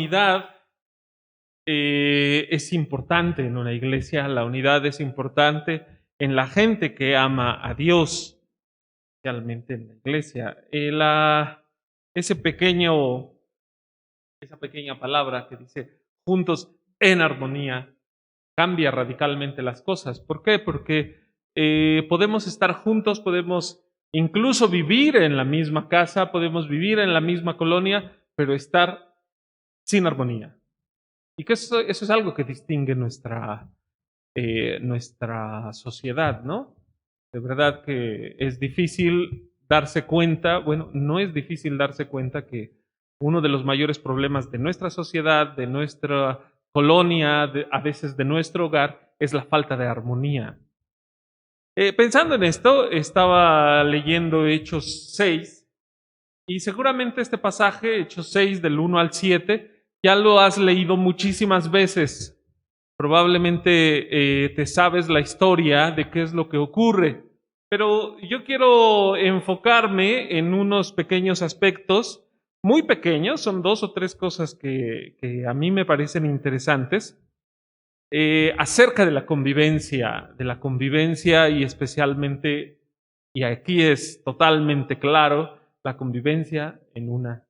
unidad es importante en una iglesia, la unidad es importante en la gente que ama a Dios, especialmente en la iglesia. Esa pequeña palabra que dice juntos en armonía cambia radicalmente las cosas. ¿Por qué? Porque podemos estar juntos, podemos incluso vivir en la misma casa, podemos vivir en la misma colonia, pero estar sin armonía. Y que eso es algo que distingue nuestra sociedad, ¿no? De verdad que es difícil darse cuenta, bueno, no es difícil darse cuenta que uno de los mayores problemas de nuestra sociedad, de nuestra colonia, a veces de nuestro hogar, es la falta de armonía. Pensando en esto, estaba leyendo Hechos 6, y seguramente este pasaje, Hechos 6, del 1 al 7, ya lo has leído muchísimas veces. Probablemente te sabes la historia de qué es lo que ocurre. Pero yo quiero enfocarme en unos pequeños aspectos, muy pequeños, son 2 o 3 cosas que a mí me parecen interesantes, acerca de la convivencia y especialmente, y aquí es totalmente claro, la convivencia en una.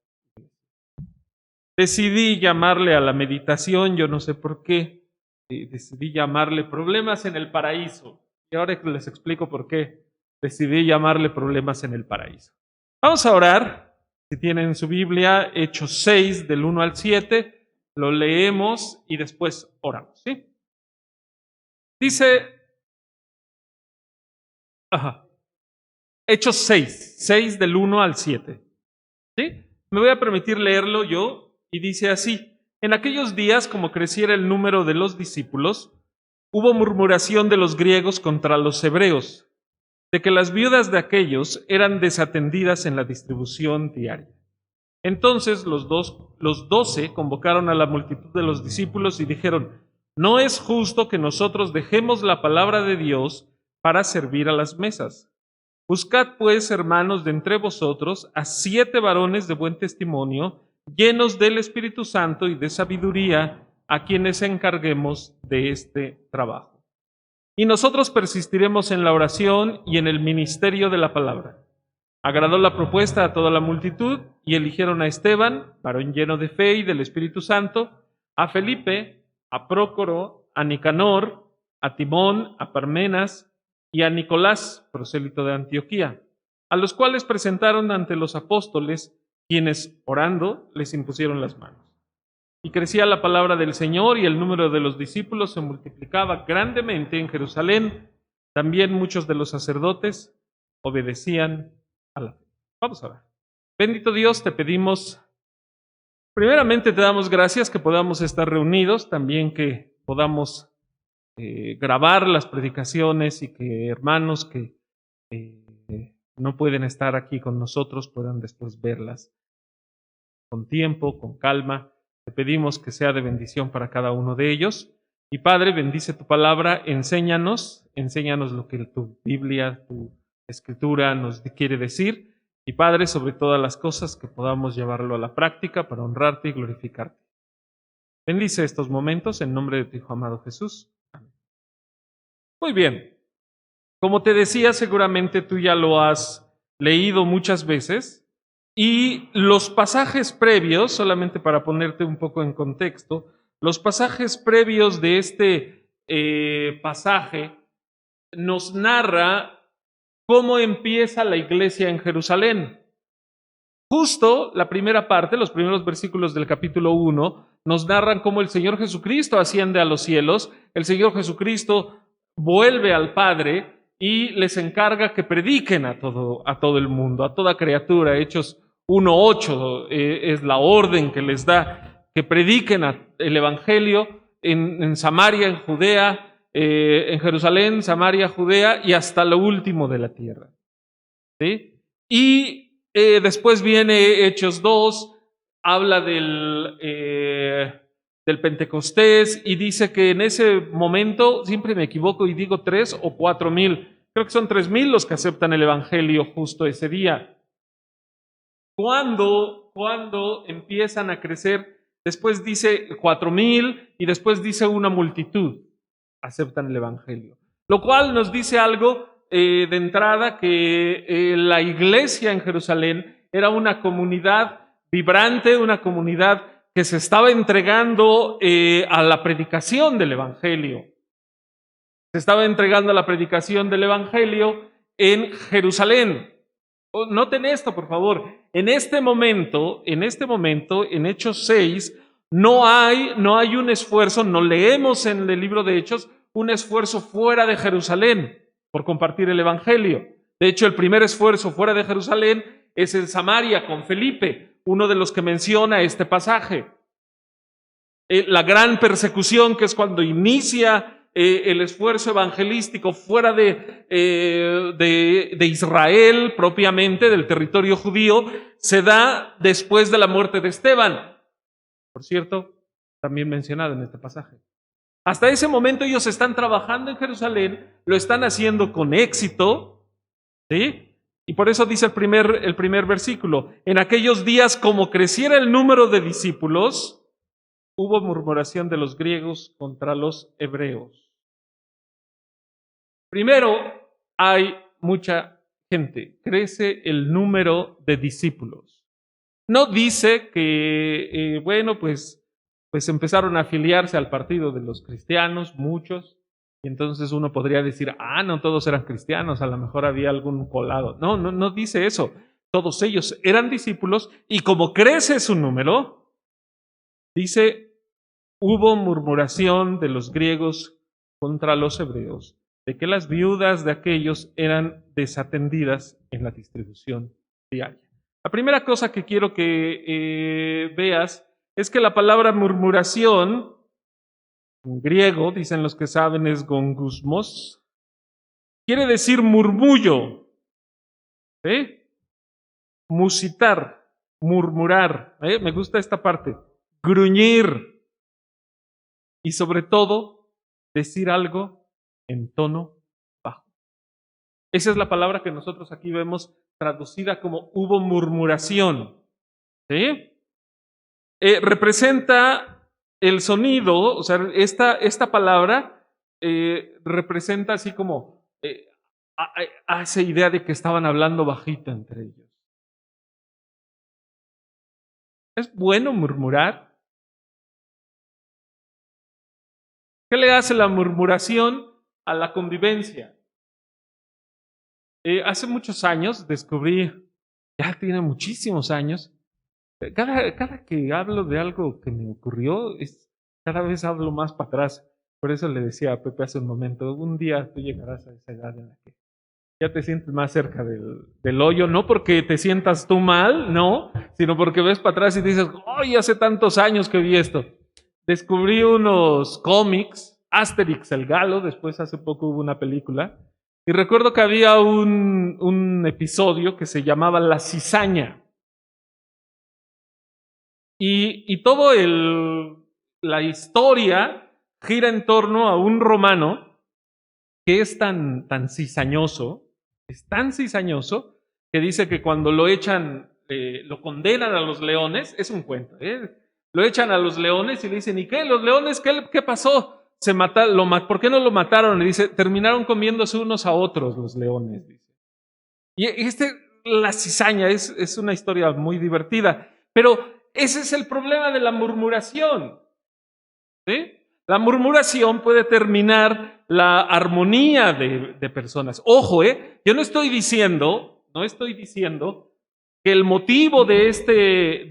Decidí llamarle a la meditación, yo no sé por qué, decidí llamarle problemas en el paraíso. Y ahora les explico por qué decidí llamarle problemas en el paraíso. Vamos a orar. Si tienen su Biblia, Hechos 6, del 1 al 7, lo leemos y después oramos, ¿sí? Dice, Hechos 6 del 1 al 7, ¿sí? Me voy a permitir leerlo yo. Y dice así: en aquellos días, como creciera el número de los discípulos, hubo murmuración de los griegos contra los hebreos, de que las viudas de aquellos eran desatendidas en la distribución diaria. Entonces los 12 convocaron a la multitud de los discípulos y dijeron: no es justo que nosotros dejemos la palabra de Dios para servir a las mesas. Buscad pues, hermanos, de entre vosotros a 7 varones de buen testimonio, llenos del Espíritu Santo y de sabiduría, a quienes encarguemos de este trabajo. Y nosotros persistiremos en la oración y en el ministerio de la palabra. Agradó la propuesta a toda la multitud y eligieron a Esteban, varón lleno de fe y del Espíritu Santo, a Felipe, a Prócoro, a Nicanor, a Timón, a Parmenas y a Nicolás, prosélito de Antioquía, a los cuales presentaron ante los apóstoles, quienes, orando, les impusieron las manos. Y crecía la palabra del Señor y el número de los discípulos se multiplicaba grandemente en Jerusalén. También muchos de los sacerdotes obedecían a la fe. Vamos a ver. Bendito Dios, te pedimos, primeramente te damos gracias que podamos estar reunidos, también que podamos grabar las predicaciones y que hermanos que no pueden estar aquí con nosotros puedan después verlas con tiempo, con calma. Te pedimos que sea de bendición para cada uno de ellos. Y Padre, bendice tu palabra, enséñanos lo que tu Biblia, tu Escritura nos quiere decir. Y Padre, sobre todas las cosas, que podamos llevarlo a la práctica para honrarte y glorificarte. Bendice estos momentos en nombre de tu Hijo amado Jesús. Amén. Muy bien. Como te decía, seguramente tú ya lo has leído muchas veces. Y los pasajes previos, solamente para ponerte un poco en contexto, los pasajes previos de este pasaje nos narra cómo empieza la iglesia en Jerusalén. Justo la primera parte, los primeros versículos del capítulo 1, nos narran cómo el Señor Jesucristo asciende a los cielos, el Señor Jesucristo vuelve al Padre y les encarga que prediquen a todo el mundo, a toda criatura. Hechos 1:8 es la orden que les da, que prediquen el Evangelio en Samaria, en Judea, en Jerusalén, Samaria, Judea y hasta lo último de la tierra. ¿Sí? Y después viene Hechos 2, habla del Pentecostés y dice que en ese momento, siempre me equivoco y digo 3 o 4,000, creo que son 3,000 los que aceptan el Evangelio justo ese día. ¿Cuándo empiezan a crecer después dice 4,000 y después dice una multitud aceptan el Evangelio. Lo cual nos dice algo de entrada, que la iglesia en Jerusalén era una comunidad vibrante, una comunidad que se estaba entregando a la predicación del Evangelio. Se estaba entregando a la predicación del Evangelio en Jerusalén. Noten esto, por favor. En este momento, en Hechos 6, no hay un esfuerzo, no leemos en el libro de Hechos un esfuerzo fuera de Jerusalén por compartir el Evangelio. De hecho, el primer esfuerzo fuera de Jerusalén es en Samaria con Felipe, uno de los que menciona este pasaje. La gran persecución, que es cuando inicia el esfuerzo evangelístico fuera de Israel propiamente, del territorio judío, se da después de la muerte de Esteban. Por cierto, también mencionado en este pasaje. Hasta ese momento ellos están trabajando en Jerusalén, lo están haciendo con éxito, ¿sí? Y por eso dice el primer versículo: en aquellos días, como creciera el número de discípulos, hubo murmuración de los griegos contra los hebreos. Primero, hay mucha gente, crece el número de discípulos. No dice que, pues empezaron a afiliarse al partido de los cristianos, muchos, y entonces uno podría decir, no todos eran cristianos, a lo mejor había algún colado. No dice eso. Todos ellos eran discípulos, y como crece su número, dice, hubo murmuración de los griegos contra los hebreos, de que las viudas de aquellos eran desatendidas en la distribución diaria. La primera cosa que quiero que veas es que la palabra murmuración, en griego, dicen los que saben, es gongusmos, quiere decir murmullo, ¿sí? Musitar, murmurar, me gusta esta parte, gruñir, y sobre todo, decir algo en tono bajo. Esa es la palabra que nosotros aquí vemos traducida como hubo murmuración, ¿sí? Representa el sonido, o sea, esta palabra representa así como, hace idea de que estaban hablando bajito entre ellos. ¿Es bueno murmurar? ¿Qué le hace la murmuración a la convivencia? Hace muchos años descubrí, ya tiene muchísimos años, cada que hablo de algo que me ocurrió, cada vez hablo más para atrás. Por eso le decía a Pepe hace un momento, un día tú llegarás a esa edad en la que ya te sientes más cerca del hoyo, no porque te sientas tú mal, no, sino porque ves para atrás y dices, ¡ay, hace tantos años que vi esto! Descubrí unos cómics, Asterix el Galo, después hace poco hubo una película, y recuerdo que había un episodio que se llamaba La Cizaña. Y todo la historia gira en torno a un romano que es tan cizañoso, que dice que cuando lo echan, lo condenan a los leones, es un cuento, lo echan a los leones y le dicen, ¿y qué? ¿Los leones qué pasó? ¿Por qué no lo mataron? Y dice, terminaron comiéndose unos a otros los leones, dice. Y la cizaña es una historia muy divertida, pero ese es el problema de la murmuración, ¿sí? La murmuración puede terminar la armonía de personas. Ojo, yo no estoy diciendo que el motivo de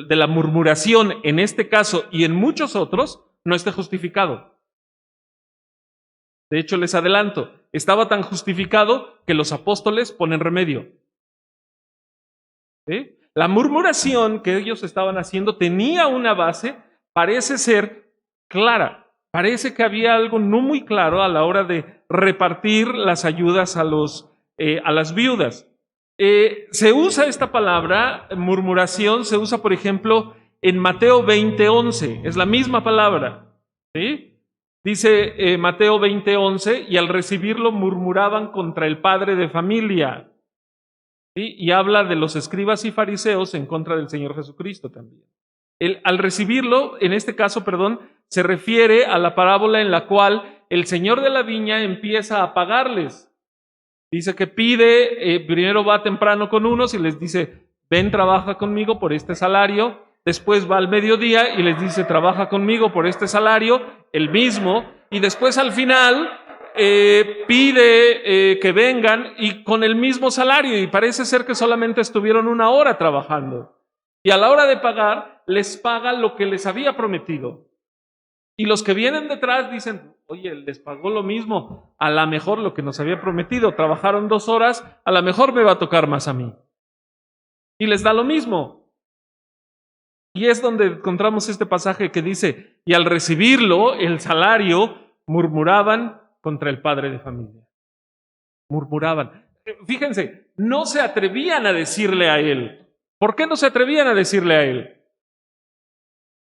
la murmuración en este caso y en muchos otros no esté justificado. De hecho, les adelanto, estaba tan justificado que los apóstoles ponen remedio. ¿Sí? La murmuración que ellos estaban haciendo tenía una base, parece ser clara. Parece que había algo no muy claro a la hora de repartir las ayudas a las viudas. Se usa esta palabra, murmuración, se usa, por ejemplo, en Mateo 20:11. Es la misma palabra. ¿Sí? Dice Mateo 20:11, y al recibirlo murmuraban contra el padre de familia. ¿Sí? Y habla de los escribas y fariseos en contra del Señor Jesucristo también. Al recibirlo, en este caso, se refiere a la parábola en la cual el señor de la viña empieza a pagarles. Dice que pide, primero va temprano con unos y les dice, ven, trabaja conmigo por este salario. Después va al mediodía y les dice, trabaja conmigo por este salario, el mismo. Y después al final pide que vengan y con el mismo salario. Y parece ser que solamente estuvieron 1 hora trabajando. Y a la hora de pagar, les paga lo que les había prometido. Y los que vienen detrás dicen, oye, les pagó lo mismo, a lo mejor lo que nos había prometido, trabajaron 2 horas, a lo mejor me va a tocar más a mí. Y les da lo mismo. Y es donde encontramos este pasaje que dice, y al recibirlo, el salario, murmuraban contra el padre de familia. Murmuraban. Fíjense, no se atrevían a decirle a él. ¿Por qué no se atrevían a decirle a él?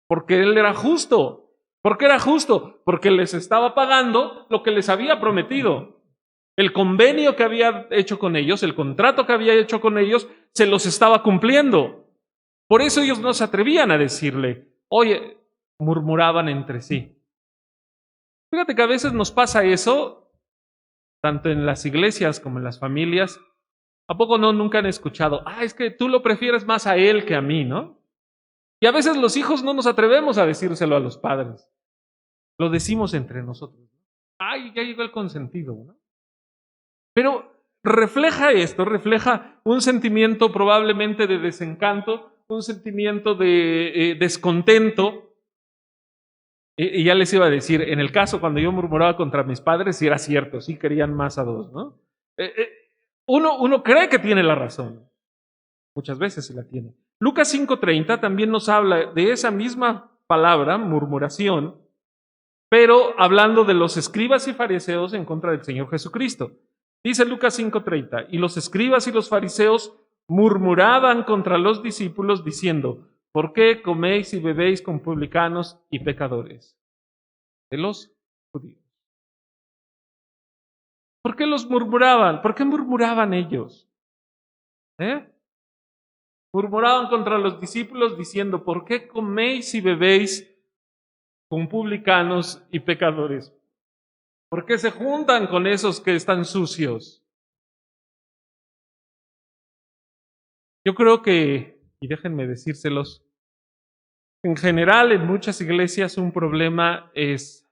Porque él era justo. ¿Por qué era justo? Porque les estaba pagando lo que les había prometido. El convenio que había hecho con ellos, el contrato que había hecho con ellos, se los estaba cumpliendo. Por eso ellos no se atrevían a decirle, oye, murmuraban entre sí. Fíjate que a veces nos pasa eso, tanto en las iglesias como en las familias. ¿A poco no nunca han escuchado? Es que tú lo prefieres más a él que a mí, ¿no? Y a veces los hijos no nos atrevemos a decírselo a los padres. Lo decimos entre nosotros. Ya llegó el consentido, ¿no? Pero refleja esto, refleja un sentimiento probablemente de desencanto, un sentimiento de descontento. Y ya les iba a decir, en el caso cuando yo murmuraba contra mis padres, sí era cierto, sí querían más a 2, ¿no? Uno cree que tiene la razón. Muchas veces sí la tiene. Lucas 5:30 también nos habla de esa misma palabra, murmuración, pero hablando de los escribas y fariseos en contra del Señor Jesucristo. Dice Lucas 5:30, y los escribas y los fariseos murmuraban contra los discípulos diciendo, ¿por qué coméis y bebéis con publicanos y pecadores? De los judíos. ¿Por qué los murmuraban? ¿Por qué murmuraban ellos? Murmuraban contra los discípulos diciendo, ¿por qué coméis y bebéis con publicanos y pecadores? ¿Por qué se juntan con esos que están sucios? Yo creo que, y déjenme decírselos, en general en muchas iglesias un problema es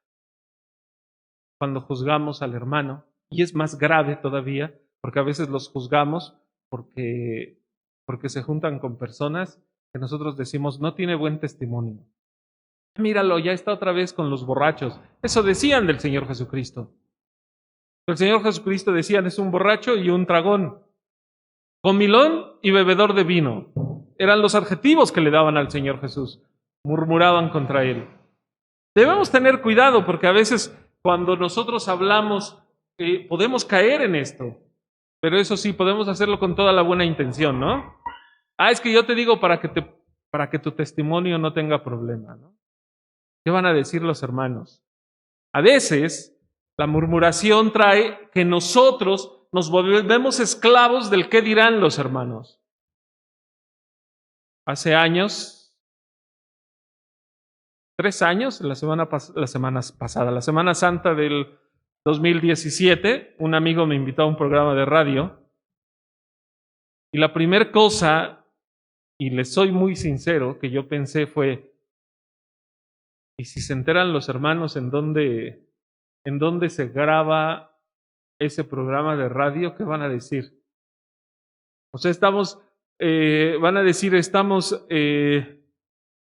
cuando juzgamos al hermano, y es más grave todavía, porque a veces los juzgamos porque se juntan con personas que nosotros decimos no tiene buen testimonio. Míralo, ya está otra vez con los borrachos. Eso decían del Señor Jesucristo. El Señor Jesucristo decían es un borracho y un tragón, comilón y bebedor de vino. Eran los adjetivos que le daban al Señor Jesús. Murmuraban contra él. Debemos tener cuidado porque a veces cuando nosotros hablamos podemos caer en esto. Pero eso sí, podemos hacerlo con toda la buena intención, ¿no? Es que yo te digo para que tu testimonio no tenga problema, ¿no? ¿Qué van a decir los hermanos? A veces la murmuración trae que nosotros nos volvemos esclavos del qué dirán los hermanos. Hace años, 3 años, la Semana Santa del 2017, un amigo me invitó a un programa de radio y la primera cosa, y les soy muy sincero, que yo pensé fue, ¿y si se enteran los hermanos en dónde se graba ese programa de radio? ¿Qué van a decir? O sea, van a decir, estamos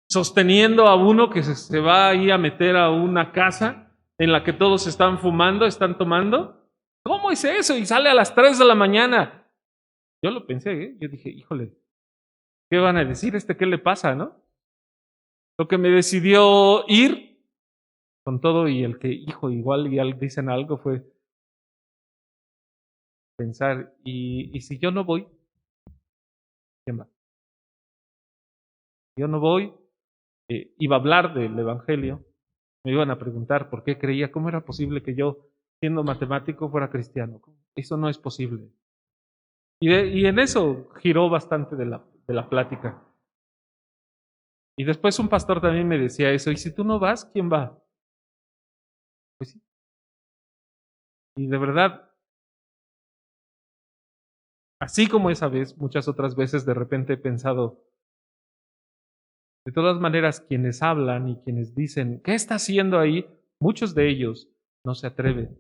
sosteniendo a uno que se va ahí a meter a una casa en la que todos están fumando, están tomando. ¿Cómo es eso? Y sale a las 3 de la mañana. Yo lo pensé, yo dije, híjole, ¿qué van a decir? ¿Qué le pasa, no? Lo que me decidió ir con todo y el que, igual ya dicen algo fue pensar, ¿y si yo no voy? ¿Quién va? Yo no voy, iba a hablar del Evangelio, me iban a preguntar por qué creía, cómo era posible que yo, siendo matemático, fuera cristiano. Eso no es posible. Y en eso giró bastante de la plática. Y después un pastor también me decía eso, y si tú no vas, ¿quién va? Pues sí. Y de verdad, así como esa vez, muchas otras veces de repente he pensado, de todas maneras, quienes hablan y quienes dicen, ¿qué está haciendo ahí? Muchos de ellos no se atreven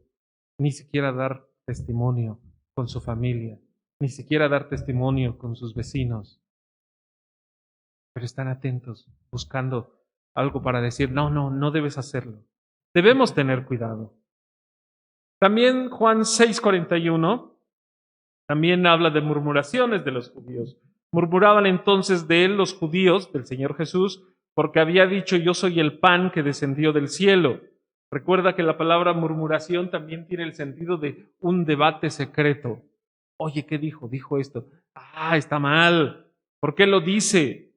ni siquiera a dar testimonio con su familia, ni siquiera a dar testimonio con sus vecinos, pero están atentos, buscando algo para decir, no, no, no debes hacerlo. Debemos tener cuidado. También Juan 6:41 también habla de murmuraciones de los judíos. Murmuraban entonces de él los judíos, del Señor Jesús, porque había dicho, yo soy el pan que descendió del cielo. Recuerda que la palabra murmuración también tiene el sentido de un debate secreto. Oye, ¿qué dijo? Dijo esto. Ah, está mal. ¿Por qué lo dice?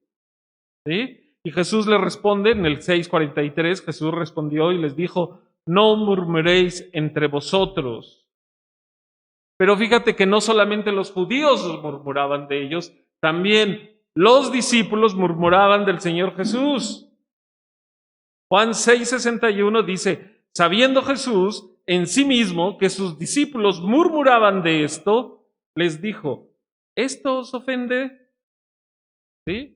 ¿Sí? Y Jesús le responde en el 6:43, Jesús respondió y les dijo, no murmuréis entre vosotros. Pero fíjate que no solamente los judíos murmuraban de ellos, también los discípulos murmuraban del Señor Jesús. Juan 6:61 dice, sabiendo Jesús en sí mismo que sus discípulos murmuraban de esto, les dijo, ¿esto os ofende? ¿Sí?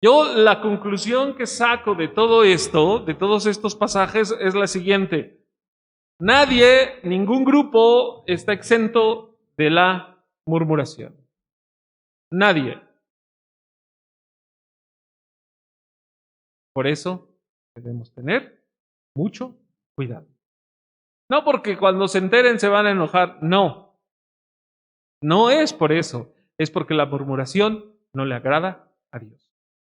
Yo la conclusión que saco de todo esto, de todos estos pasajes, es la siguiente. Nadie, ningún grupo está exento de la murmuración. Nadie. Por eso debemos tener mucho cuidado. No porque cuando se enteren se van a enojar, no. No es por eso. Es porque la murmuración no le agrada a Dios.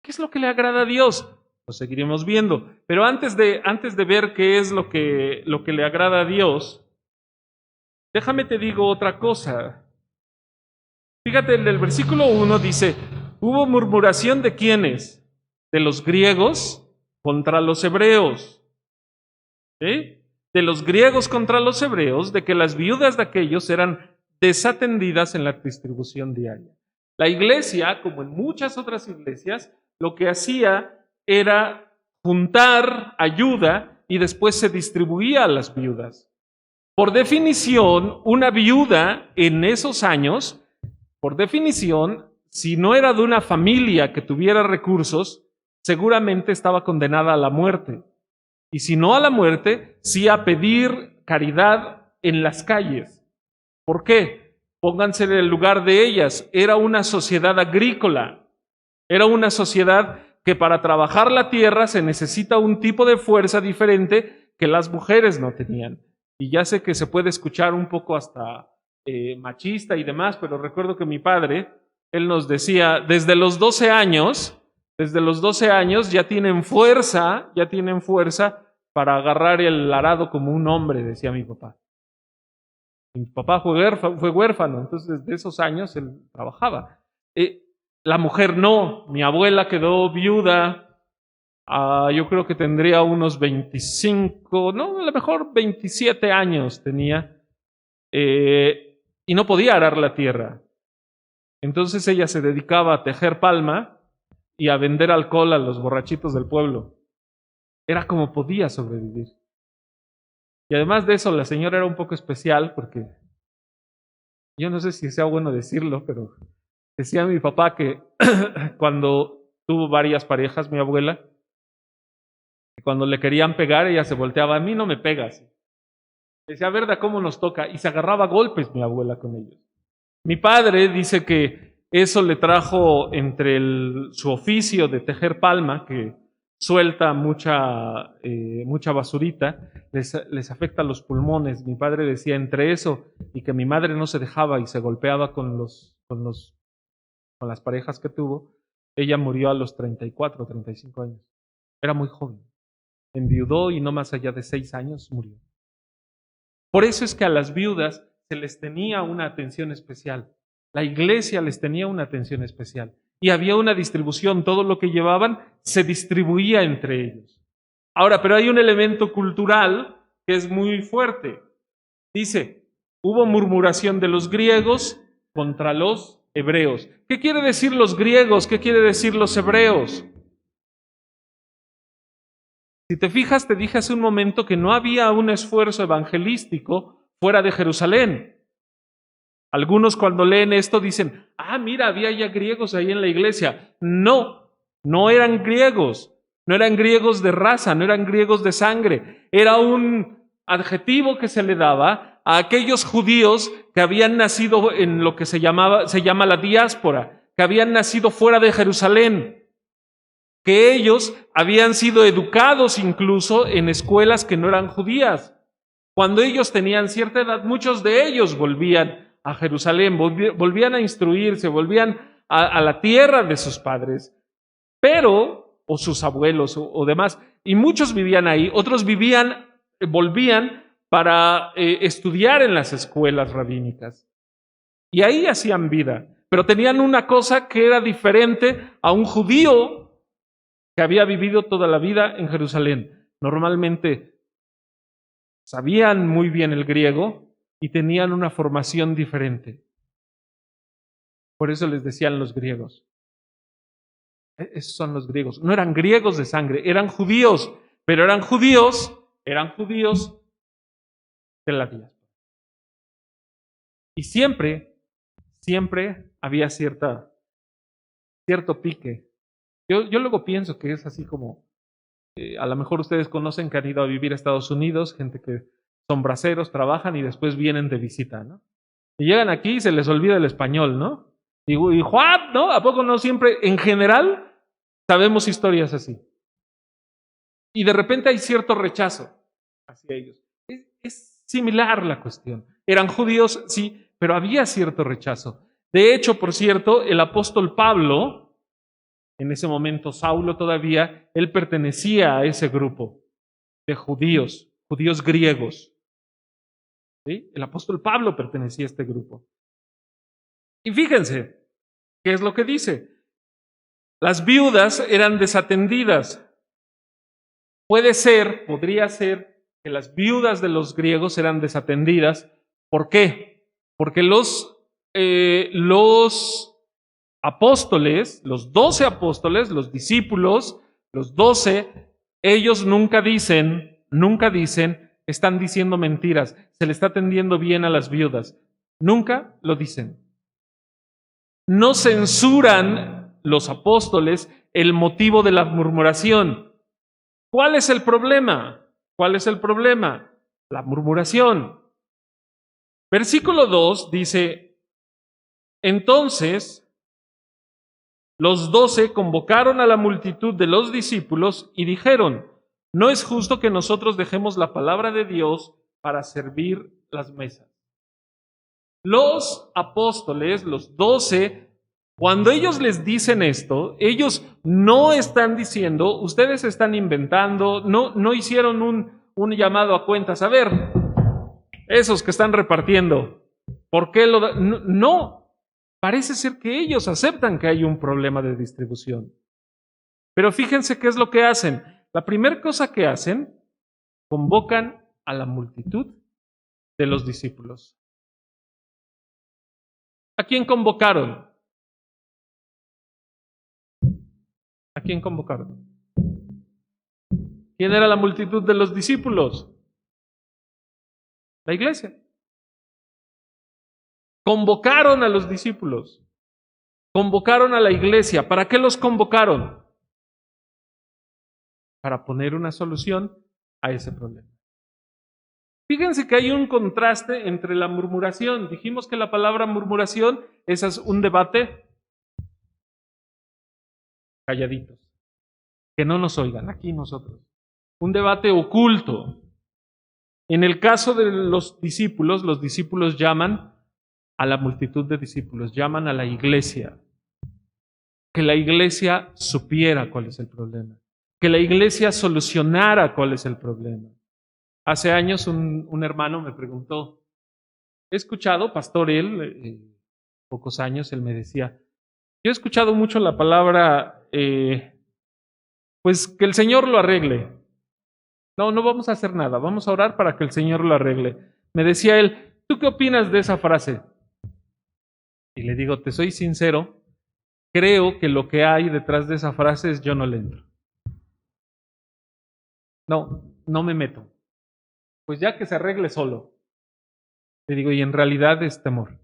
¿Qué es lo que le agrada a Dios? Lo seguiremos viendo. Pero antes de ver qué es lo que le agrada a Dios, déjame te digo otra cosa. Fíjate, en el versículo 1 dice, hubo murmuración de quiénes? De los griegos contra los hebreos. ¿Sí? De los griegos contra los hebreos, de que las viudas de aquellos eran desatendidas en la distribución diaria. La iglesia, como en muchas otras iglesias, lo que hacía era juntar ayuda y después se distribuía a las viudas. Por definición, una viuda en esos años, por definición, si no era de una familia que tuviera recursos, seguramente estaba condenada a la muerte. Y si no a la muerte, sí a pedir caridad en las calles. ¿Por qué? Pónganse en el lugar de ellas. Era una sociedad agrícola. Era una sociedad que para trabajar la tierra se necesita un tipo de fuerza diferente que las mujeres no tenían. Y ya sé que se puede escuchar un poco hasta machista y demás, pero recuerdo que mi padre, él nos decía, desde los 12 años ya tienen fuerza para agarrar el arado como un hombre, decía mi papá. Mi papá fue huérfano, entonces desde esos años él trabajaba. La mujer no, mi abuela quedó viuda, yo creo que tendría unos 25, no, a lo mejor 27 años tenía, y no podía arar la tierra. Entonces ella se dedicaba a tejer palma y a vender alcohol a los borrachitos del pueblo. Era como podía sobrevivir. Y además de eso, la señora era un poco especial porque, yo no sé si sea bueno decirlo, pero decía mi papá que cuando tuvo varias parejas, mi abuela, que cuando le querían pegar, ella se volteaba, a mí no me pegas. Decía, ¿verdad cómo nos toca? Y se agarraba a golpes mi abuela con ellos. Mi padre dice que eso le trajo entre su oficio de tejer palma, que suelta mucha basurita, les afecta los pulmones. Mi padre decía entre eso y que mi madre no se dejaba y se golpeaba con las parejas que tuvo, ella murió a los 34, 35 años. Era muy joven. Enviudó y no más allá de 6 años murió. Por eso es que a las viudas se les tenía una atención especial. La iglesia les tenía una atención especial. Y había una distribución. Todo lo que llevaban se distribuía entre ellos. Ahora, pero hay un elemento cultural que es muy fuerte. Dice, hubo murmuración de los griegos contra los hebreos. ¿Qué quiere decir los griegos? ¿Qué quiere decir los hebreos? Si te fijas, te dije hace un momento que no había un esfuerzo evangelístico fuera de Jerusalén. Algunos cuando leen esto dicen, mira, había ya griegos ahí en la iglesia. No, no eran griegos. No eran griegos de raza, no eran griegos de sangre. Era un adjetivo que se le daba a aquellos judíos que habían nacido en lo que se llama la diáspora, que habían nacido fuera de Jerusalén, que ellos habían sido educados incluso en escuelas que no eran judías. Cuando ellos tenían cierta edad, muchos de ellos volvían a Jerusalén, volvían a instruirse, volvían a la tierra de sus padres, o sus abuelos o demás, y muchos vivían ahí, otros volvían para estudiar en las escuelas rabínicas. Y ahí hacían vida, pero tenían una cosa que era diferente a un judío que había vivido toda la vida en Jerusalén. Normalmente sabían muy bien el griego y tenían una formación diferente. Por eso les decían los griegos. Esos son los griegos. No eran griegos de sangre, eran judíos, pero eran judíos de la diáspora. Y siempre había cierto pique. Yo luego pienso que es así como, a lo mejor ustedes conocen que han ido a vivir a Estados Unidos, gente que son braceros, trabajan y después vienen de visita, ¿no? Y llegan aquí y se les olvida el español, ¿no? Y Juan, ¿no? ¿A poco no siempre, en general, sabemos historias así? Y de repente hay cierto rechazo hacia ellos. Es similar la cuestión. Eran judíos, sí, pero había cierto rechazo. De hecho, por cierto, el apóstol Pablo, en ese momento Saulo todavía, él pertenecía a ese grupo de judíos griegos. ¿Sí? El apóstol Pablo pertenecía a este grupo. Y fíjense, ¿qué es lo que dice? Las viudas eran desatendidas. Podría ser que las viudas de los griegos eran desatendidas. ¿Por qué? Porque los apóstoles, los 12 apóstoles, los discípulos, los 12, ellos nunca dicen, están diciendo mentiras, se le está atendiendo bien a las viudas. Nunca lo dicen. No censuran los apóstoles el motivo de la murmuración. ¿Cuál es el problema? La murmuración. Versículo 2 dice, entonces los 12 convocaron a la multitud de los discípulos y dijeron, no es justo que nosotros dejemos la palabra de Dios para servir las mesas. Los apóstoles, los 12, cuando ellos les dicen esto, ellos no están diciendo, ustedes están inventando, no hicieron un llamado a cuentas. A ver, esos que están repartiendo, ¿por qué lo dan? No, parece ser que ellos aceptan que hay un problema de distribución. Pero fíjense qué es lo que hacen. La primera cosa que hacen, convocan a la multitud de los discípulos. ¿A quién convocaron? ¿A quién convocaron? ¿Quién era la multitud de los discípulos? La iglesia. Convocaron a los discípulos. Convocaron a la iglesia. ¿Para qué los convocaron? Para poner una solución a ese problema. Fíjense que hay un contraste entre la murmuración. Dijimos que la palabra murmuración es un debate calladitos. Que no nos oigan, aquí nosotros. Un debate oculto. En el caso de los discípulos llaman a la multitud de discípulos, llaman a la iglesia. Que la iglesia supiera cuál es el problema. Que la iglesia solucionara cuál es el problema. Hace años un hermano me preguntó, he escuchado, pastor él, pocos años, él me decía, yo he escuchado mucho la palabra, pues que el Señor lo arregle. No vamos a hacer nada, vamos a orar para que el Señor lo arregle. Me decía él, ¿tú qué opinas de esa frase? Y le digo, te soy sincero, creo que lo que hay detrás de esa frase es yo no le entro. No, no me meto. Pues ya que se arregle solo. Le digo, y en realidad es temor.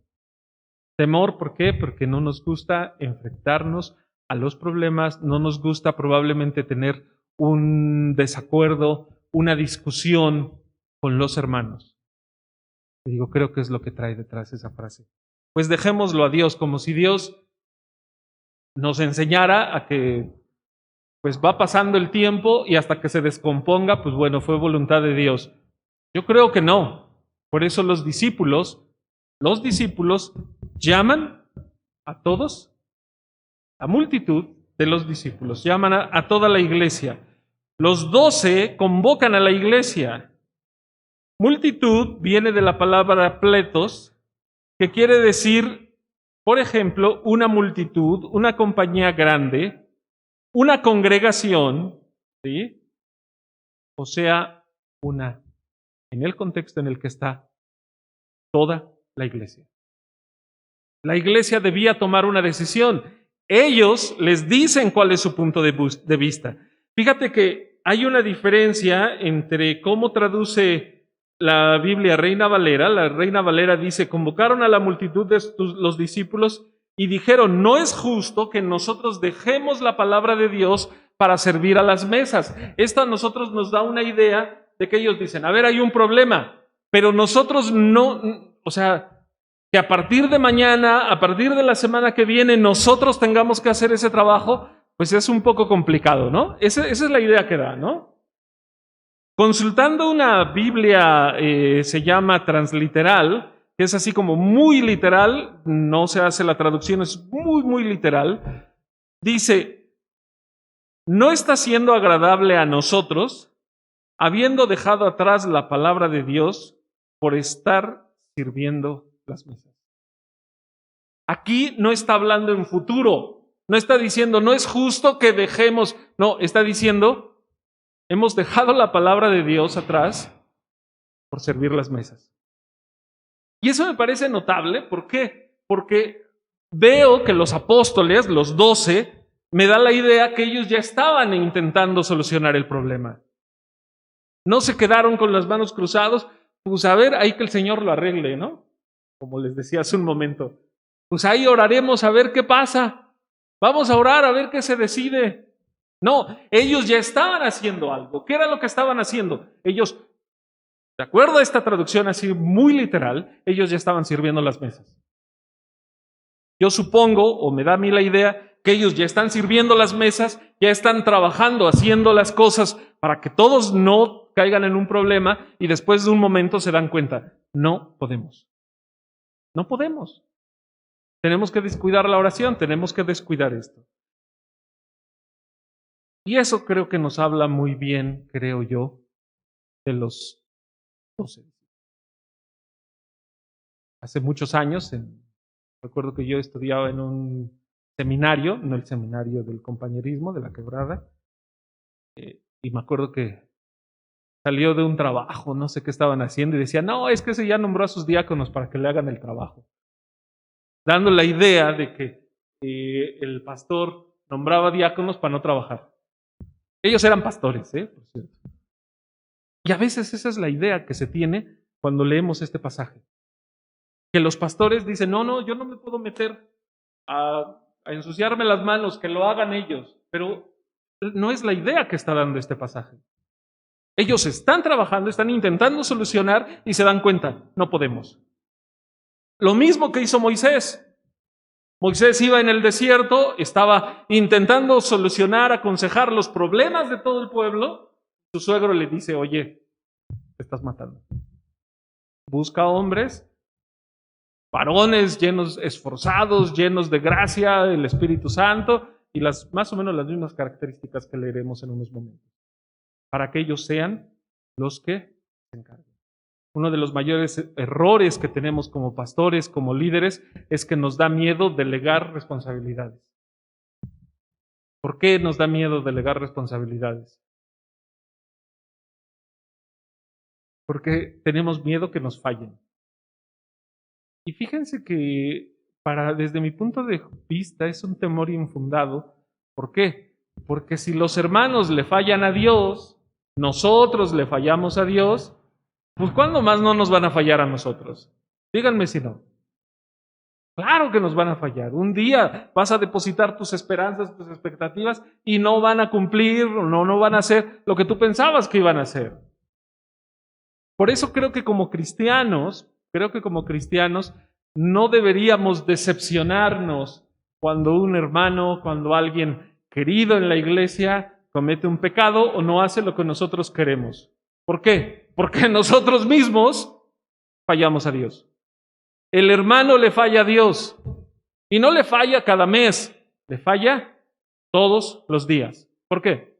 Temor, ¿por qué? Porque no nos gusta enfrentarnos a los problemas, no nos gusta probablemente tener un desacuerdo, una discusión con los hermanos. Le digo, creo que es lo que trae detrás esa frase. Pues dejémoslo a Dios, como si Dios nos enseñara a que pues va pasando el tiempo y hasta que se descomponga, pues bueno, fue voluntad de Dios. Yo creo que no. Por eso los discípulos llaman a todos, a multitud de los discípulos, llaman a toda la iglesia. Los 12 convocan a la iglesia. Multitud viene de la palabra pletos, que quiere decir, por ejemplo, una multitud, una compañía grande, una congregación, ¿sí? O sea, en el contexto en el que está toda la iglesia. La iglesia debía tomar una decisión. Ellos les dicen cuál es su punto de vista. Fíjate que hay una diferencia entre cómo traduce la Biblia Reina Valera. La Reina Valera dice, convocaron a la multitud de los discípulos y dijeron, no es justo que nosotros dejemos la palabra de Dios para servir a las mesas. Esto a nosotros nos da una idea de que ellos dicen, a ver, hay un problema, pero nosotros no, o sea, que a partir de mañana, a partir de la semana que viene, nosotros tengamos que hacer ese trabajo, pues es un poco complicado, ¿no? Esa es la idea que da, ¿no? Consultando una Biblia, se llama transliteral, que es así como muy literal, no se hace la traducción, es muy, muy literal. Dice, no está siendo agradable a nosotros, habiendo dejado atrás la palabra de Dios por estar sirviendo las mesas. Aquí no está hablando en futuro, no está diciendo, no es justo que dejemos, no, está diciendo, hemos dejado la palabra de Dios atrás por servir las mesas. Y eso me parece notable, ¿por qué? Porque veo que los apóstoles, los 12, me da la idea que ellos ya estaban intentando solucionar el problema. No se quedaron con las manos cruzadas, pues a ver, ahí que el Señor lo arregle, ¿no? Como les decía hace un momento. Pues ahí oraremos a ver qué pasa. Vamos a orar a ver qué se decide. No, ellos ya estaban haciendo algo. ¿Qué era lo que estaban haciendo? Ellos, de acuerdo a esta traducción así muy literal, ellos ya estaban sirviendo las mesas. Yo supongo, o me da a mí la idea, que ellos ya están sirviendo las mesas, ya están trabajando, haciendo las cosas para que todos no caigan en un problema y después de un momento se dan cuenta, no podemos. No podemos. Tenemos que descuidar la oración, tenemos que descuidar esto. Y eso creo que nos habla muy bien, creo yo, de los 12. Hace muchos años, recuerdo que yo estudiaba en un seminario, no el seminario del compañerismo, de la quebrada, y me acuerdo que salió de un trabajo, no sé qué estaban haciendo, y decía, no, es que ese ya nombró a sus diáconos para que le hagan el trabajo. Dando la idea de que el pastor nombraba diáconos para no trabajar. Ellos eran pastores, por cierto. Y a veces esa es la idea que se tiene cuando leemos este pasaje. Que los pastores dicen, no, yo no me puedo meter a ensuciarme las manos, que lo hagan ellos. Pero no es la idea que está dando este pasaje. Ellos están trabajando, están intentando solucionar y se dan cuenta, no podemos. Lo mismo que hizo Moisés. Moisés iba en el desierto, estaba intentando solucionar, aconsejar los problemas de todo el pueblo. Su suegro le dice, oye, te estás matando. Busca hombres, varones llenos, esforzados, llenos de gracia, el Espíritu Santo y más o menos las mismas características que leeremos en unos momentos, para que ellos sean los que se encarguen. Uno de los mayores errores que tenemos como pastores, como líderes, es que nos da miedo delegar responsabilidades. ¿Por qué nos da miedo delegar responsabilidades? Porque tenemos miedo que nos fallen. Y fíjense que desde mi punto de vista, es un temor infundado. ¿Por qué? Porque si los hermanos le fallan a Dios, nosotros le fallamos a Dios, pues ¿cuándo más no nos van a fallar a nosotros? Díganme si no. Claro que nos van a fallar. Un día vas a depositar tus esperanzas, tus expectativas y no van a cumplir, no van a hacer lo que tú pensabas que iban a hacer. Por eso creo que como cristianos no deberíamos decepcionarnos cuando un hermano, cuando alguien querido en la iglesia comete un pecado o no hace lo que nosotros queremos. ¿Por qué? Porque nosotros mismos fallamos a Dios. El hermano le falla a Dios y no le falla cada mes, le falla todos los días. ¿Por qué?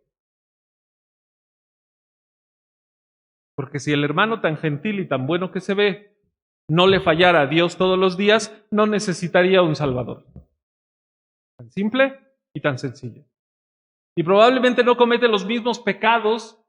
Porque si el hermano tan gentil y tan bueno que se ve no le fallara a Dios todos los días, no necesitaría un Salvador. Tan simple y tan sencillo. Y probablemente no comete los mismos pecados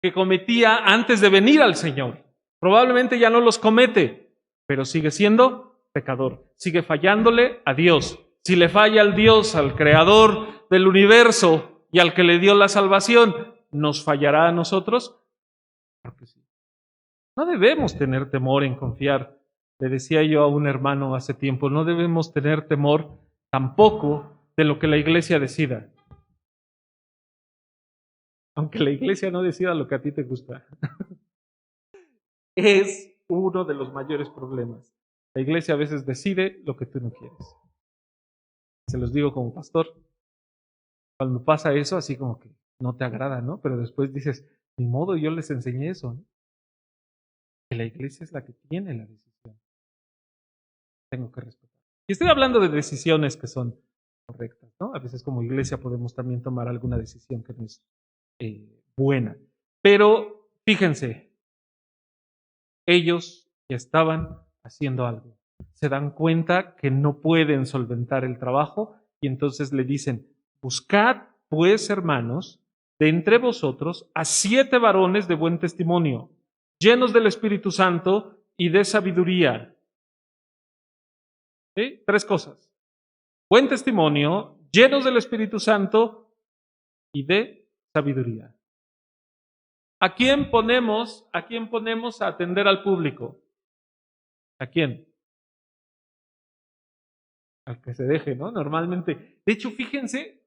que cometía antes de venir al Señor. Probablemente ya no los comete, pero sigue siendo pecador. Sigue fallándole a Dios. Si le falla al Dios, al Creador del universo y al que le dio la salvación, ¿nos fallará a nosotros? Porque sí. No debemos tener temor en confiar. Le decía yo a un hermano hace tiempo, no debemos tener temor tampoco de lo que la iglesia decida. Aunque la iglesia no decida lo que a ti te gusta. Es uno de los mayores problemas. La iglesia a veces decide lo que tú no quieres. Se los digo como pastor. Cuando pasa eso, así como que no te agrada, ¿no? Pero después dices, ni modo, yo les enseñé eso, ¿no? Que la iglesia es la que tiene la decisión. Tengo que respetar. Y estoy hablando de decisiones que son correctas, ¿no? A veces como iglesia podemos también tomar alguna decisión que no es buena. Pero fíjense, ellos ya estaban haciendo algo. Se dan cuenta que no pueden solventar el trabajo y entonces le dicen, buscad pues, hermanos, de entre vosotros a 7 varones de buen testimonio, llenos del Espíritu Santo y de sabiduría. ¿Sí? 3 cosas. Buen testimonio, llenos del Espíritu Santo y de sabiduría. ¿A quién ponemos a atender al público? ¿A quién? Al que se deje, ¿no? Normalmente. De hecho, fíjense,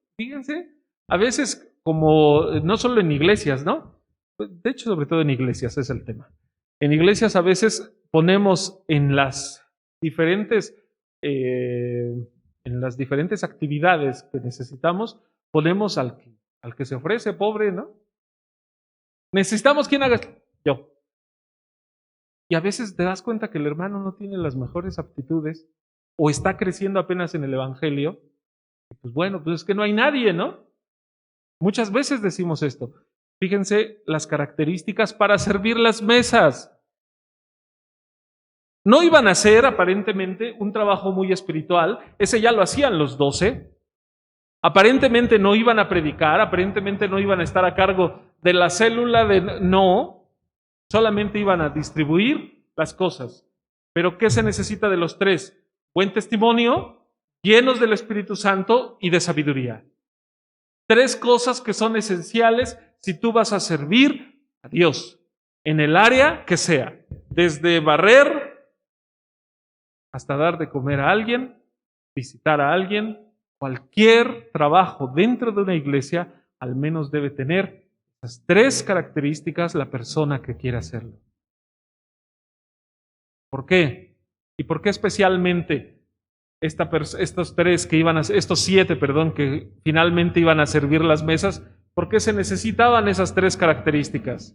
a veces como, no solo en iglesias, ¿no? De hecho, sobre todo en iglesias es el tema. En iglesias a veces ponemos en las diferentes actividades que necesitamos, ponemos al que se ofrece, pobre, ¿no? Necesitamos quien haga yo. Y a veces te das cuenta que el hermano no tiene las mejores aptitudes o está creciendo apenas en el evangelio. Pues bueno, pues es que no hay nadie, ¿no? Muchas veces decimos esto. Fíjense las características para servir las mesas. No iban a hacer aparentemente un trabajo muy espiritual, ese ya lo hacían los 12. Aparentemente no iban a predicar, aparentemente no iban a estar a cargo de la célula de... No, solamente iban a distribuir las cosas. Pero ¿qué se necesita de los 3? Buen testimonio, llenos del Espíritu Santo y de sabiduría. 3 cosas que son esenciales si tú vas a servir a Dios, en el área que sea, desde barrer hasta dar de comer a alguien, visitar a alguien. Cualquier trabajo dentro de una iglesia al menos debe tener las 3 características la persona que quiera hacerlo. ¿Por qué? ¿Y por qué especialmente estos 7, que finalmente iban a servir las mesas? ¿Por qué se necesitaban esas 3 características?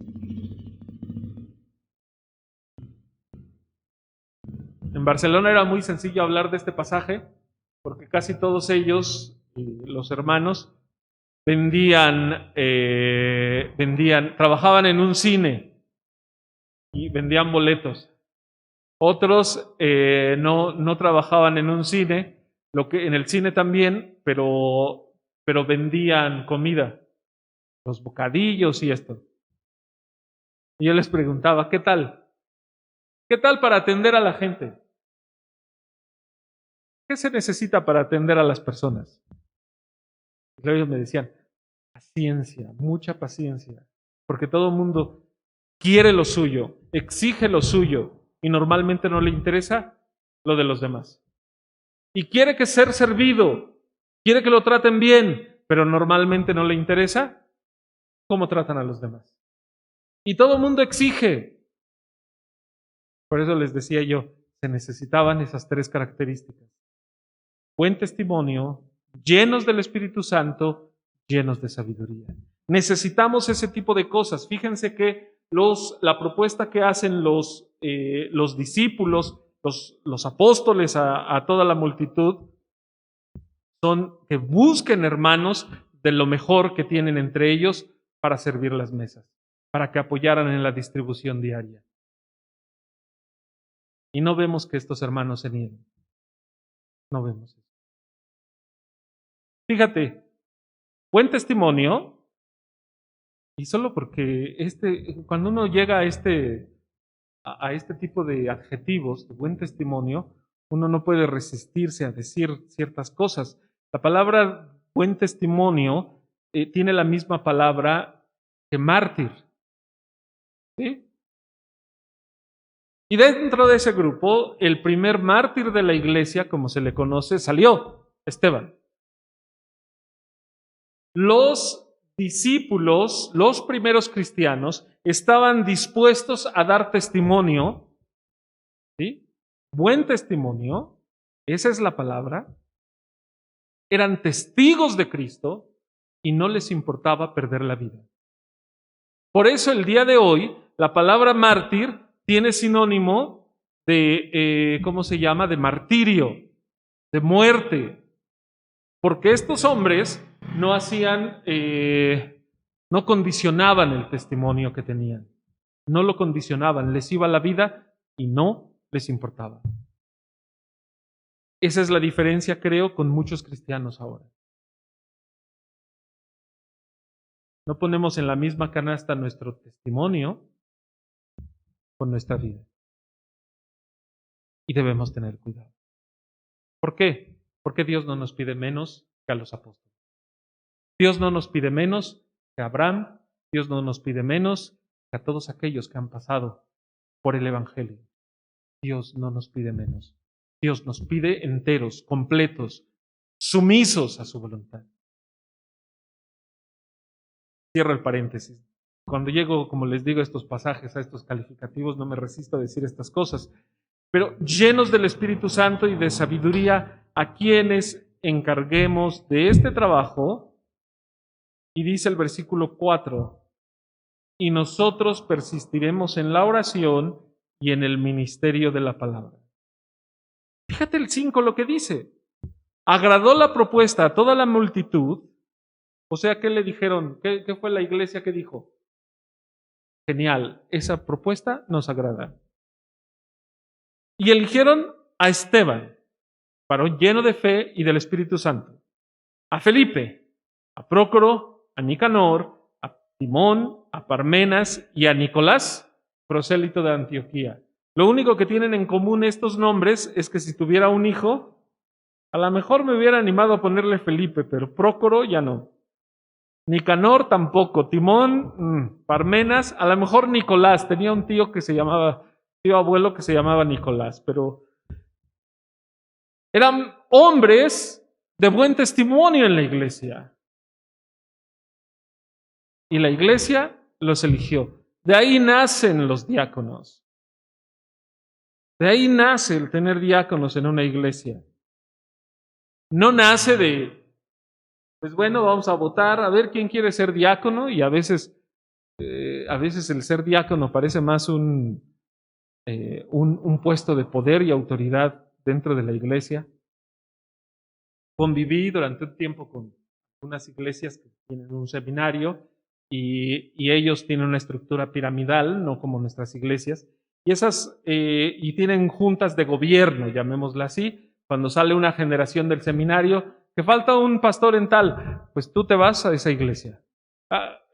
En Barcelona era muy sencillo hablar de este pasaje porque casi todos ellos, los hermanos, trabajaban en un cine y vendían boletos. Otros no trabajaban en un cine, en el cine también, pero vendían comida, los bocadillos y esto. Y yo les preguntaba, ¿qué tal? ¿Qué tal para atender a la gente? ¿qué se necesita para atender a las personas? Y luego ellos me decían, paciencia, mucha paciencia, porque todo el mundo quiere lo suyo, exige lo suyo y normalmente no le interesa lo de los demás. Y quiere que ser servido, quiere que lo traten bien, pero normalmente no le interesa cómo tratan a los demás. Y todo el mundo exige. Por eso les decía yo, se necesitaban esas 3 características. Buen testimonio, llenos del Espíritu Santo, llenos de sabiduría. Necesitamos ese tipo de cosas. Fíjense que la propuesta que hacen los discípulos, los apóstoles a toda la multitud, son que busquen hermanos de lo mejor que tienen entre ellos para servir las mesas, para que apoyaran en la distribución diaria. Y no vemos que estos hermanos se nieguen. No vemos eso. Fíjate, buen testimonio, y solo porque cuando uno llega a este tipo de adjetivos, de buen testimonio, uno no puede resistirse a decir ciertas cosas. La palabra buen testimonio tiene la misma palabra que mártir. ¿Sí? Y dentro de ese grupo, el primer mártir de la iglesia, como se le conoce, salió, Esteban. Los discípulos, los primeros cristianos, estaban dispuestos a dar testimonio, ¿sí? Buen testimonio, esa es la palabra. Eran testigos de Cristo y no les importaba perder la vida. Por eso el día de hoy, la palabra mártir tiene sinónimo de, ¿cómo se llama? De martirio, de muerte. Porque estos hombres no hacían, no condicionaban el testimonio que tenían. No lo condicionaban, les iba la vida y no les importaba. Esa es la diferencia, creo, con muchos cristianos ahora. No ponemos en la misma canasta nuestro testimonio con nuestra vida. Y debemos tener cuidado. ¿Por qué? Porque Dios no nos pide menos que a los apóstoles. Dios no nos pide menos que a Abraham. Dios no nos pide menos que a todos aquellos que han pasado por el Evangelio. Dios no nos pide menos. Dios nos pide enteros, completos, sumisos a su voluntad. Cierro el paréntesis. Cuando llego, como les digo, a estos pasajes, a estos calificativos, no me resisto a decir estas cosas. Pero llenos del Espíritu Santo y de sabiduría, a quienes encarguemos de este trabajo, y dice el versículo 4, y nosotros persistiremos en la oración y en el ministerio de la palabra. Fíjate el 5 lo que dice. Agradó la propuesta a toda la multitud. O sea, ¿qué le dijeron? ¿Qué fue la iglesia que dijo? Genial, esa propuesta nos agrada. Y eligieron a Esteban, varón lleno de fe y del Espíritu Santo, a Felipe, a Prócoro, a Nicanor, a Timón, a Parmenas y a Nicolás, prosélito de Antioquía. Lo único que tienen en común estos nombres es que si tuviera un hijo, a lo mejor me hubiera animado a ponerle Felipe, pero Prócoro ya no. Nicanor tampoco. Timón, Parmenas, a lo mejor Nicolás. Tenía un tío abuelo que se llamaba Nicolás, pero eran hombres de buen testimonio en la iglesia. Y la iglesia los eligió. De ahí nacen los diáconos. De ahí nace el tener diáconos en una iglesia. No nace de, pues bueno, vamos a votar, a ver quién quiere ser diácono, y a veces el ser diácono parece más un puesto de poder y autoridad dentro de la iglesia. Conviví durante un tiempo con unas iglesias que tienen un seminario y ellos tienen una estructura piramidal, no como nuestras iglesias, y tienen juntas de gobierno, llamémosla así. Cuando sale una generación del seminario, que falta un pastor en tal, pues tú te vas a esa iglesia.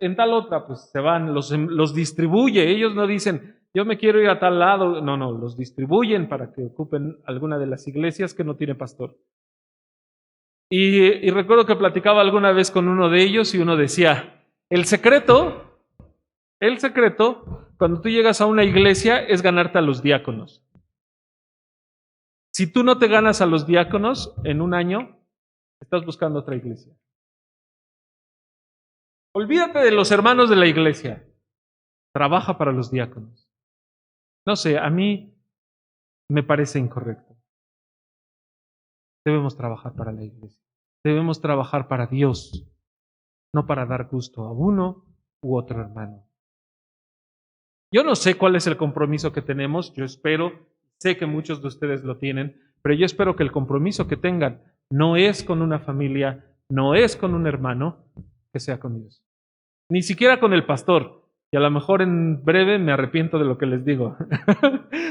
En tal otra, pues se van, los distribuye. Ellos no dicen, yo me quiero ir a tal lado. No, los distribuyen para que ocupen alguna de las iglesias que no tiene pastor. Y recuerdo que platicaba alguna vez con uno de ellos y uno decía, el secreto, cuando tú llegas a una iglesia es ganarte a los diáconos. Si tú no te ganas a los diáconos en un año, estás buscando otra iglesia. Olvídate de los hermanos de la iglesia. Trabaja para los diáconos. No sé, a mí me parece incorrecto. Debemos trabajar para la iglesia. Debemos trabajar para Dios, no para dar gusto a uno u otro hermano. Yo no sé cuál es el compromiso que tenemos. Yo sé que muchos de ustedes lo tienen, pero yo espero que el compromiso que tengan no es con una familia, no es con un hermano, que sea con Dios. Ni siquiera con el pastor. Y a lo mejor en breve me arrepiento de lo que les digo.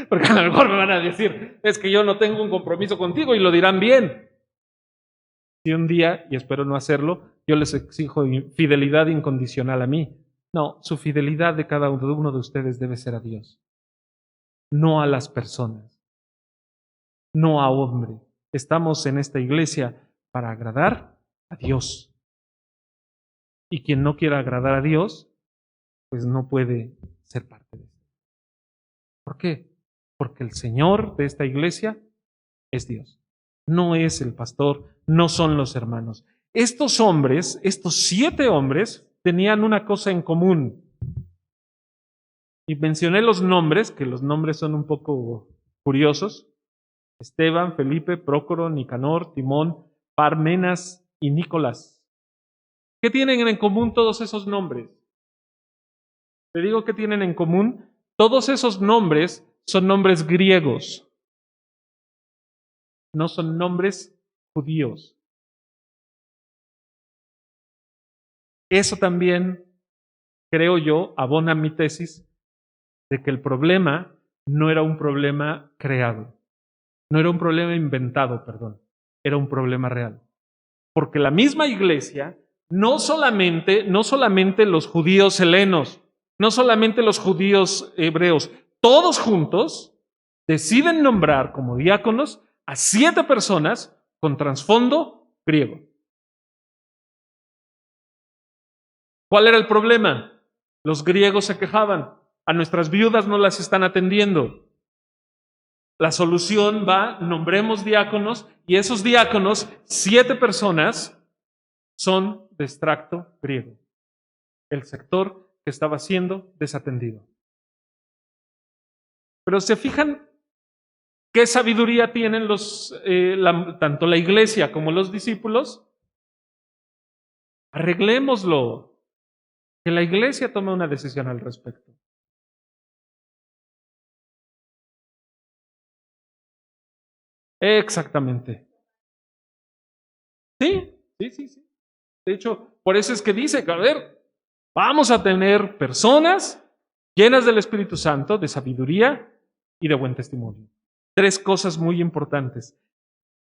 Porque a lo mejor me van a decir, es que yo no tengo un compromiso contigo, y lo dirán bien. Si un día, y espero no hacerlo, yo les exijo fidelidad incondicional a mí. No, su fidelidad de cada uno de ustedes debe ser a Dios. No a las personas. No a hombre. Estamos en esta iglesia para agradar a Dios. Y quien no quiera agradar a Dios, pues no puede ser parte de esto. ¿Por qué? Porque el Señor de esta iglesia es Dios. No es el pastor, no son los hermanos. Estos hombres, estos 7 hombres, tenían una cosa en común. Y mencioné los nombres, que los nombres son un poco curiosos. Esteban, Felipe, Prócoro, Nicanor, Timón, Parmenas y Nicolás. ¿Qué tienen en común todos esos nombres? Te digo que tienen en común. Todos esos nombres son nombres griegos. No son nombres judíos. Eso también, creo yo, abona mi tesis de que el problema no era un problema creado. No era un problema inventado, perdón. Era un problema real. Porque la misma iglesia, no solamente los judíos helenos, no solamente los judíos hebreos, todos juntos deciden nombrar como diáconos a 7 personas con trasfondo griego. ¿Cuál era el problema? Los griegos se quejaban. A nuestras viudas no las están atendiendo. La solución va, nombremos diáconos, y esos diáconos, 7 personas, son de extracto griego. El sector que estaba siendo desatendido. Pero ¿se fijan qué sabiduría tienen tanto la iglesia como los discípulos? Arreglémoslo. Que la iglesia tome una decisión al respecto. Exactamente. Sí. De hecho, por eso es que dice, a ver, vamos a tener personas llenas del Espíritu Santo, de sabiduría y de buen testimonio. 3 cosas muy importantes.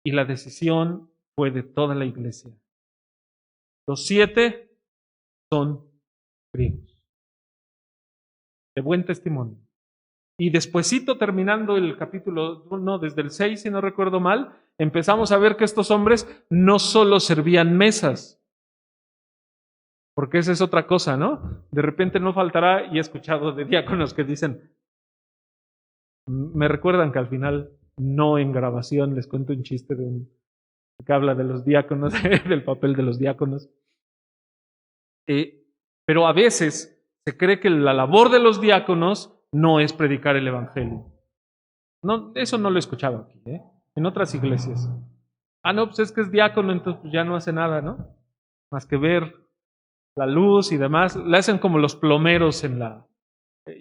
Y la decisión fue de toda la iglesia. Los 7 son griegos, de buen testimonio. Y despuesito, terminando el capítulo 1, desde el 6, si no recuerdo mal, empezamos a ver que estos hombres no solo servían mesas, porque esa es otra cosa, ¿no? De repente no faltará, y he escuchado de diáconos que dicen, me recuerdan que al final, no en grabación, les cuento un chiste que habla de los diáconos, del papel de los diáconos. Pero a veces se cree que la labor de los diáconos no es predicar el evangelio. No, eso no lo he escuchado aquí, en otras iglesias. No, pues es que es diácono, entonces pues ya no hace nada, ¿no? Más que ver la luz y demás. Le hacen como los plomeros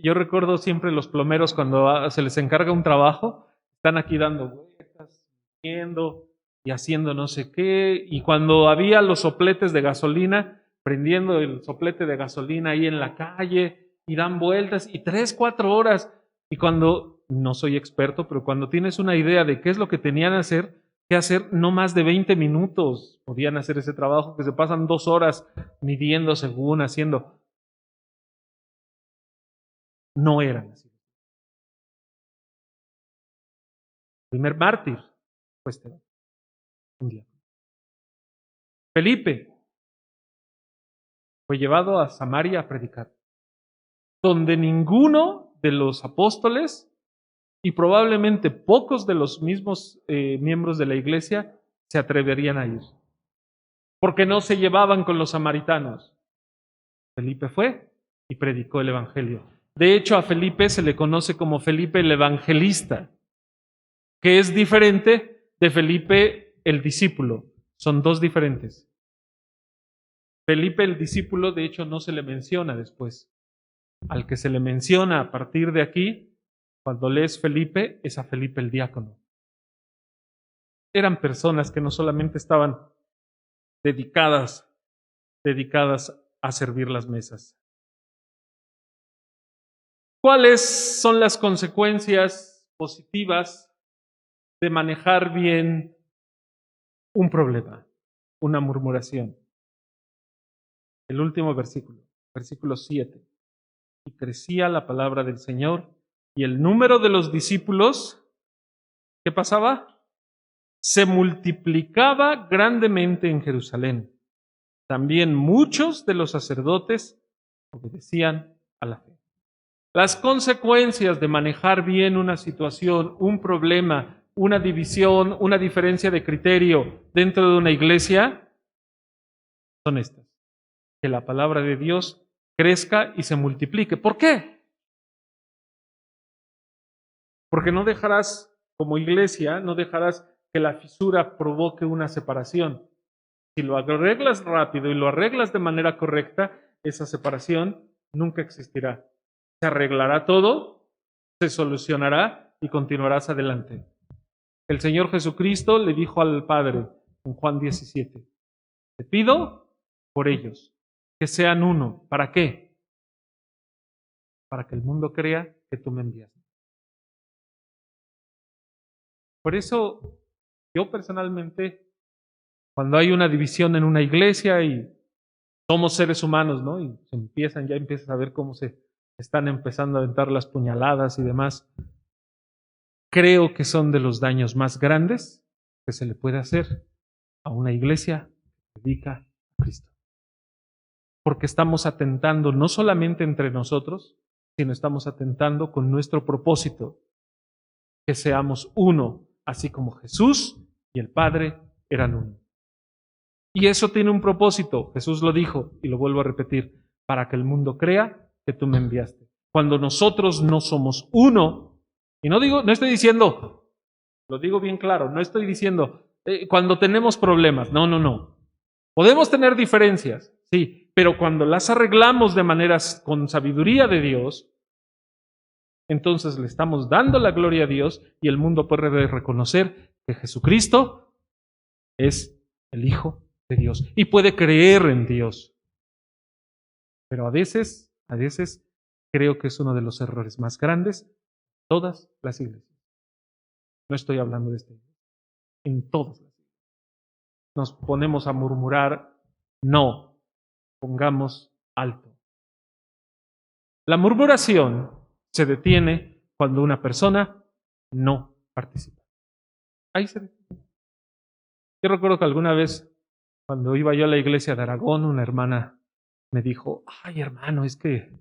Yo recuerdo siempre los plomeros cuando se les encarga un trabajo, están aquí dando vueltas, viendo y haciendo no sé qué. Y cuando había los sopletes de gasolina, prendiendo el soplete de gasolina ahí en la calle, y dan vueltas, y 3, 4 horas. Y cuando, no soy experto, pero cuando tienes una idea de qué es lo que tenían que hacer, no más de 20 minutos podían hacer ese trabajo, que se pasan 2 horas midiendo según, haciendo. No eran así. primer mártir fue Esteban, un día. Felipe fue llevado a Samaria a predicar, donde ninguno de los apóstoles y probablemente pocos de los mismos miembros de la iglesia se atreverían a ir, porque no se llevaban con los samaritanos. Felipe fue y predicó el evangelio. De hecho, a Felipe se le conoce como Felipe el evangelista, que es diferente de Felipe el discípulo. Son dos diferentes. Felipe el discípulo, de hecho, no se le menciona después. Al que se le menciona a partir de aquí, cuando lees Felipe, es a Felipe el diácono. Eran personas que no solamente estaban dedicadas a servir las mesas. ¿Cuáles son las consecuencias positivas de manejar bien un problema, una murmuración? El último versículo, versículo 7. Y crecía la palabra del Señor y el número de los discípulos, ¿qué pasaba? Se multiplicaba grandemente en Jerusalén. También muchos de los sacerdotes obedecían a la fe. Las consecuencias de manejar bien una situación, un problema, una división, una diferencia de criterio dentro de una iglesia son estas: que la palabra de Dios crezca y se multiplique. ¿Por qué? Porque no dejarás, como iglesia, no dejarás que la fisura provoque una separación. Si lo arreglas rápido y lo arreglas de manera correcta, esa separación nunca existirá. Se arreglará todo, se solucionará y continuarás adelante. El Señor Jesucristo le dijo al Padre en Juan 17, te pido por ellos, que sean uno. ¿Para qué? Para que el mundo crea que tú me enviaste. Por eso, yo personalmente, cuando hay una división en una iglesia y somos seres humanos, ¿no? Y ya empiezas a ver cómo se están empezando a aventar las puñaladas y demás. Creo que son de los daños más grandes que se le puede hacer a una iglesia que dedica a Cristo. Porque estamos atentando no solamente entre nosotros, sino estamos atentando con nuestro propósito, que seamos uno, así como Jesús y el Padre eran uno. Y eso tiene un propósito, Jesús lo dijo y lo vuelvo a repetir, para que el mundo crea que tú me enviaste. Cuando nosotros no somos uno, y no estoy diciendo, lo digo bien claro, no estoy diciendo cuando tenemos problemas, no. Podemos tener diferencias, sí, pero cuando las arreglamos de maneras con sabiduría de Dios, entonces le estamos dando la gloria a Dios y el mundo puede reconocer que Jesucristo es el Hijo de Dios y puede creer en Dios. Pero a veces creo que es uno de los errores más grandes de todas las iglesias. No estoy hablando de esta iglesia. En todas las iglesias. Nos ponemos a murmurar. No, pongamos alto. La murmuración se detiene cuando una persona no participa. Ahí se detiene. Yo recuerdo que alguna vez, cuando iba yo a la iglesia de Aragón, una hermana me dijo, ay hermano, es que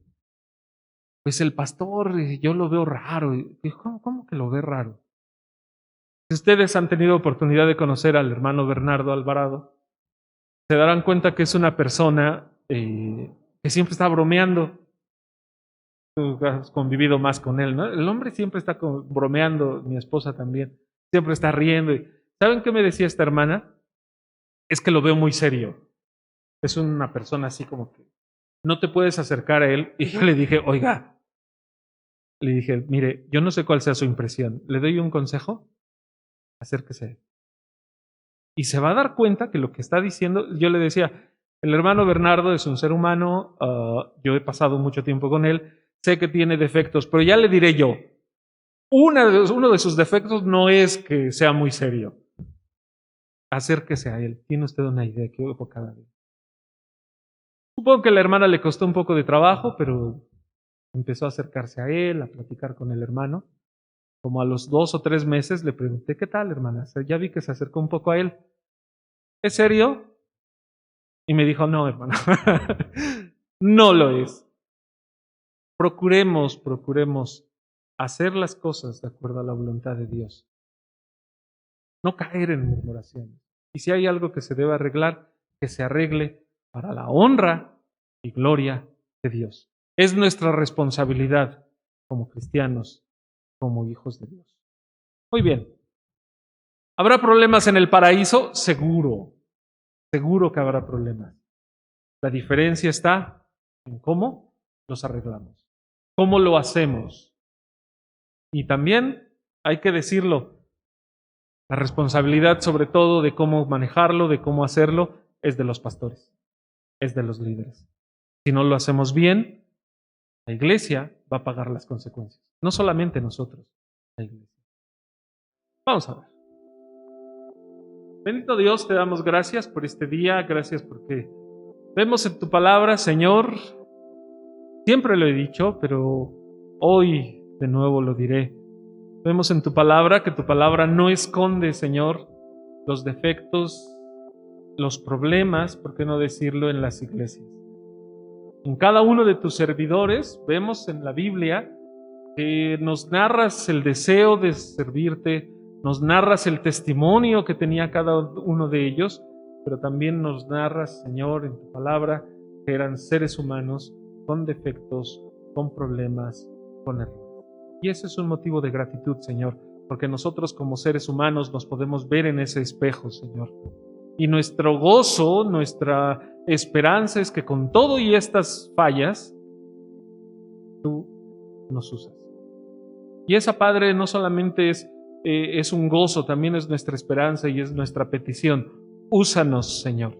pues el pastor, yo lo veo raro. Y dijo, ¿cómo que lo ve raro? Si ustedes han tenido oportunidad de conocer al hermano Bernardo Alvarado, se darán cuenta que es una persona que siempre está bromeando. Tú has convivido más con él, ¿no? El hombre siempre está bromeando, mi esposa también, siempre está riendo. ¿Saben qué me decía esta hermana? Es que lo veo muy serio. Es una persona así como que no te puedes acercar a él. Y yo le dije, oiga, mire, yo no sé cuál sea su impresión. ¿Le doy un consejo? Acérquese. Y se va a dar cuenta que lo que está diciendo, yo le decía, el hermano Bernardo es un ser humano, yo he pasado mucho tiempo con él, sé que tiene defectos, pero ya le diré yo, uno de sus defectos no es que sea muy serio. Acérquese a él, tiene usted una idea que ojo cada día. Supongo que a la hermana le costó un poco de trabajo, pero empezó a acercarse a él, a platicar con el hermano. Como a los 2 o 3 meses le pregunté, ¿qué tal, hermana? Ya vi que se acercó un poco a él. ¿Es serio? Y me dijo, no, hermano, no lo es. Procuremos hacer las cosas de acuerdo a la voluntad de Dios. No caer en murmuraciones. Y si hay algo que se debe arreglar, que se arregle para la honra y gloria de Dios. Es nuestra responsabilidad como cristianos, como hijos de Dios. Muy bien. ¿Habrá problemas en el paraíso? Seguro. Seguro que habrá problemas. La diferencia está en cómo los arreglamos, cómo lo hacemos. Y también hay que decirlo, la responsabilidad sobre todo de cómo manejarlo, de cómo hacerlo, es de los pastores, es de los líderes. Si no lo hacemos bien, la iglesia va a pagar las consecuencias. No solamente nosotros, la iglesia. Vamos a ver. Bendito Dios, te damos gracias por este día, gracias porque vemos en tu palabra, Señor, siempre lo he dicho, pero hoy de nuevo lo diré. Vemos en tu palabra que tu palabra no esconde, Señor, los defectos, los problemas, ¿por qué no decirlo?, en las iglesias. En cada uno de tus servidores vemos en la Biblia que nos narras el deseo de servirte, nos narras el testimonio que tenía cada uno de ellos, pero también nos narras, Señor, en tu palabra, que eran seres humanos con defectos, con problemas, con errores. Y ese es un motivo de gratitud, Señor, porque nosotros como seres humanos nos podemos ver en ese espejo, Señor. Y nuestro gozo, nuestra esperanza es que con todo y estas fallas, tú nos usas. Y esa, Padre, no solamente es un gozo, también es nuestra esperanza y es nuestra petición. Úsanos, Señor.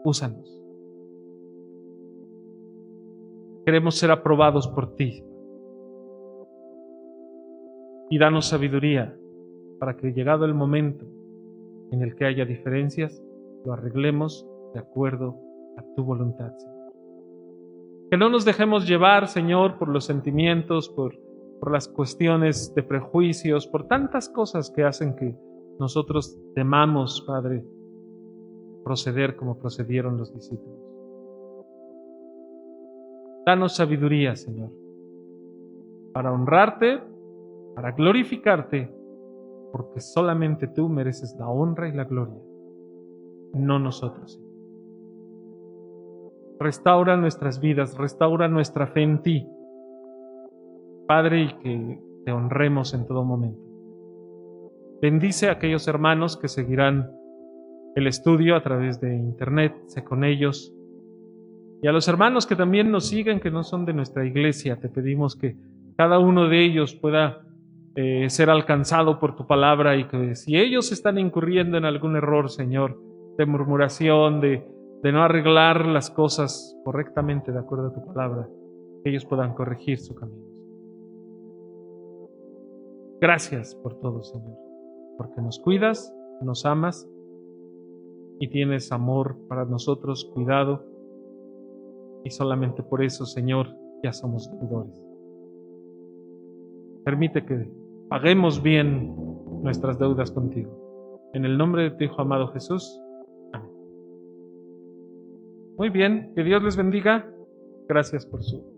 Úsanos. Queremos ser aprobados por ti. Y danos sabiduría para que, llegado el momento en el que haya diferencias, lo arreglemos de acuerdo a tu voluntad, Señor. Que no nos dejemos llevar, Señor, por los sentimientos, por las cuestiones de prejuicios, por tantas cosas que hacen que nosotros temamos, Padre, proceder como procedieron los discípulos. Danos sabiduría, Señor, para honrarte, para glorificarte, porque solamente tú mereces la honra y la gloria, no nosotros, Señor. Restaura nuestras vidas, restaura nuestra fe en ti, Padre, y que te honremos en todo momento. Bendice a aquellos hermanos que seguirán el estudio a través de internet, sé con ellos. Y a los hermanos que también nos siguen, que no son de nuestra iglesia, te pedimos que cada uno de ellos pueda ser alcanzado por tu palabra, y que si ellos están incurriendo en algún error, Señor, de murmuración, de no arreglar las cosas correctamente de acuerdo a tu palabra, que ellos puedan corregir su camino. Gracias por todo, Señor, porque nos cuidas, nos amas y tienes amor para nosotros, cuidado, y solamente por eso, Señor, ya somos deudores. Permite que paguemos bien nuestras deudas contigo. En el nombre de tu Hijo amado Jesús. Amén. Muy bien, que Dios les bendiga. Gracias por su